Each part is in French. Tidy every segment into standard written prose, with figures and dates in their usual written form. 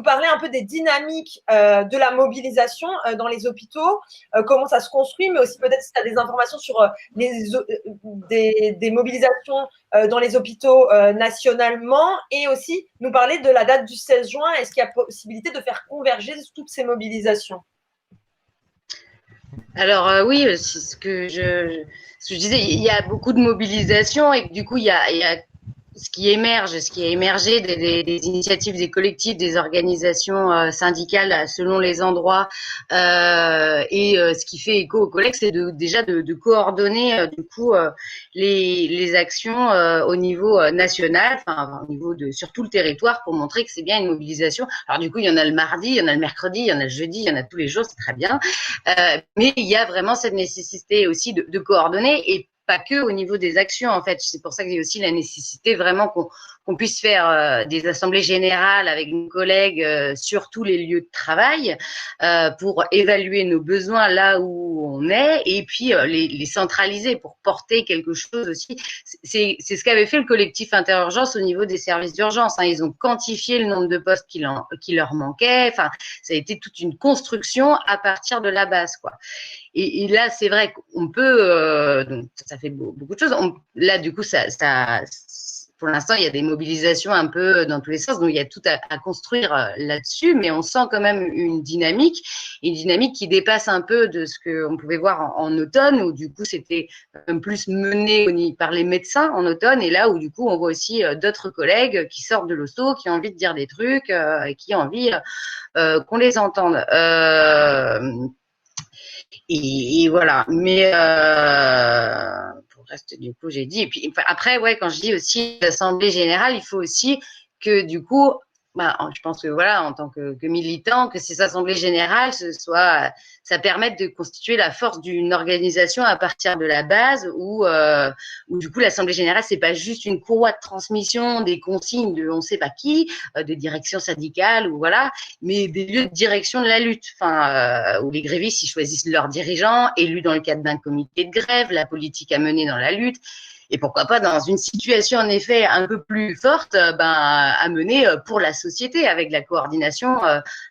nous parler un peu des dynamiques de la mobilisation dans les hôpitaux, comment ça se construit, mais aussi peut-être si tu as des informations sur des mobilisations dans les hôpitaux nationalement, et aussi nous parler de la date du 16 juin. Est-ce qu'il y a possibilité de faire converger toutes ces mobilisations? Alors oui, c'est ce que je disais, il y a beaucoup de mobilisation et du coup il y a ce qui a émergé des initiatives, des collectifs, des organisations syndicales selon les endroits ce qui fait écho aux collègues, c'est déjà de coordonner du coup les actions au niveau national, enfin au niveau de sur tout le territoire pour montrer que c'est bien une mobilisation. Alors du coup, il y en a le mardi, il y en a le mercredi, il y en a le jeudi, il y en a tous les jours, c'est très bien. Mais il y a vraiment cette nécessité aussi de coordonner et pas que au niveau des actions en fait. C'est pour ça qu'il y a aussi la nécessité vraiment qu'on puisse faire des assemblées générales avec nos collègues sur tous les lieux de travail pour évaluer nos besoins là où on est et puis les centraliser pour porter quelque chose aussi. C'est ce qu'avait fait le collectif Interurgence au niveau des services d'urgence. Hein. Ils ont quantifié le nombre de postes qui leur manquaient. Enfin, ça a été toute une construction à partir de la base, quoi. Et là, c'est vrai qu'on peut, donc ça fait beaucoup de choses. Là, du coup, pour l'instant, il y a des mobilisations un peu dans tous les sens, donc il y a tout à construire là-dessus, mais on sent quand même une dynamique qui dépasse un peu de ce qu'on pouvait voir en automne, où du coup, c'était plus mené par les médecins en automne, et là où du coup, on voit aussi d'autres collègues qui sortent de l'hosto, qui ont envie de dire des trucs et qui ont envie qu'on les entende. Et voilà. Mais pour le reste, du coup, j'ai dit. Et puis après, ouais, quand je dis aussi l'Assemblée générale, il faut aussi que du coup, je pense que voilà, en tant que militant, que ces assemblées générales, ça permette de constituer la force d'une organisation à partir de la base, où du coup l'assemblée générale, c'est pas juste une courroie de transmission des consignes de on sait pas qui, des directions syndicales ou voilà, mais des lieux de direction de la lutte, où les grévistes ils choisissent leurs dirigeants, élus dans le cadre d'un comité de grève, la politique à mener dans la lutte. Et pourquoi pas dans une situation en effet un peu plus forte, à mener pour la société avec la coordination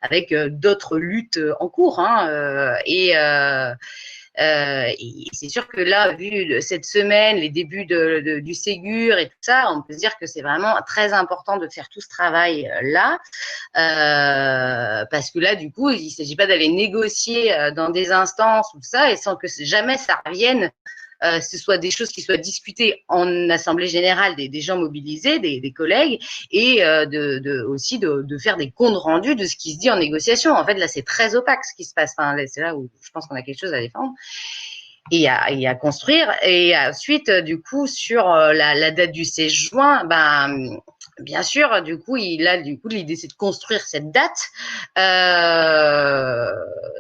avec d'autres luttes en cours. Hein, et c'est sûr que là, vu cette semaine, les débuts du Ségur et tout ça, on peut se dire que c'est vraiment très important de faire tout ce travail-là, parce que là, du coup, il ne s'agit pas d'aller négocier dans des instances ou ça, et sans que jamais ça revienne. Ce soit des choses qui soient discutées en assemblée générale des gens mobilisés, des collègues, et aussi de faire des comptes rendus de ce qui se dit en négociation. En fait, là, c'est très opaque ce qui se passe. Enfin, c'est là où je pense qu'on a quelque chose à défendre et à construire. Et ensuite, du coup, sur la date du 16 juin, bien sûr, du coup, l'idée, c'est de construire cette date,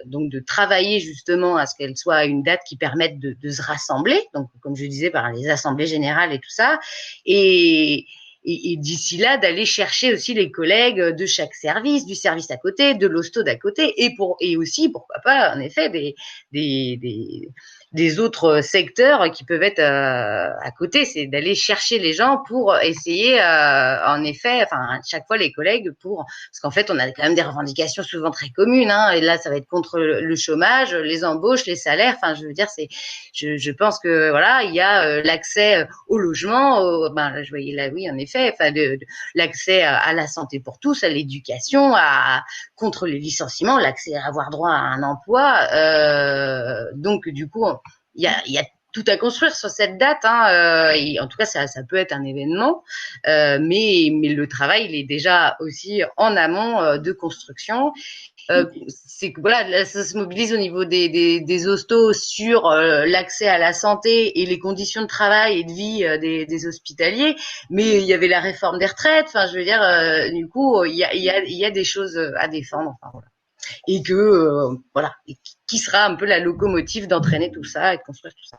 donc de travailler justement à ce qu'elle soit une date qui permette de se rassembler, donc comme je disais, par les assemblées générales et tout ça, et d'ici là, d'aller chercher aussi les collègues de chaque service, du service à côté, de l'hosto d'à côté, et aussi, pourquoi pas, en effet, des autres secteurs qui peuvent être à côté, c'est d'aller chercher les gens pour essayer, en effet, chaque fois les collègues parce qu'en fait, on a quand même des revendications souvent très communes, hein, et là, ça va être contre le chômage, les embauches, les salaires, je veux dire, je pense que voilà, il y a l'accès au logement, je voyais là, oui, en effet, l'accès à la santé pour tous, à l'éducation, contre les licenciements, l'accès à avoir droit à un emploi, donc du coup, il y a tout à construire sur cette date, hein, et en tout cas, ça peut être un événement, mais le travail, il est déjà aussi en amont de construction. C'est que voilà, là, ça se mobilise au niveau des hostos sur l'accès à la santé et les conditions de travail et de vie des hospitaliers, mais il y avait la réforme des retraites. Je veux dire, du coup, il y a des choses à défendre. Voilà. Et que voilà, qui sera un peu la locomotive d'entraîner tout ça et de construire tout ça.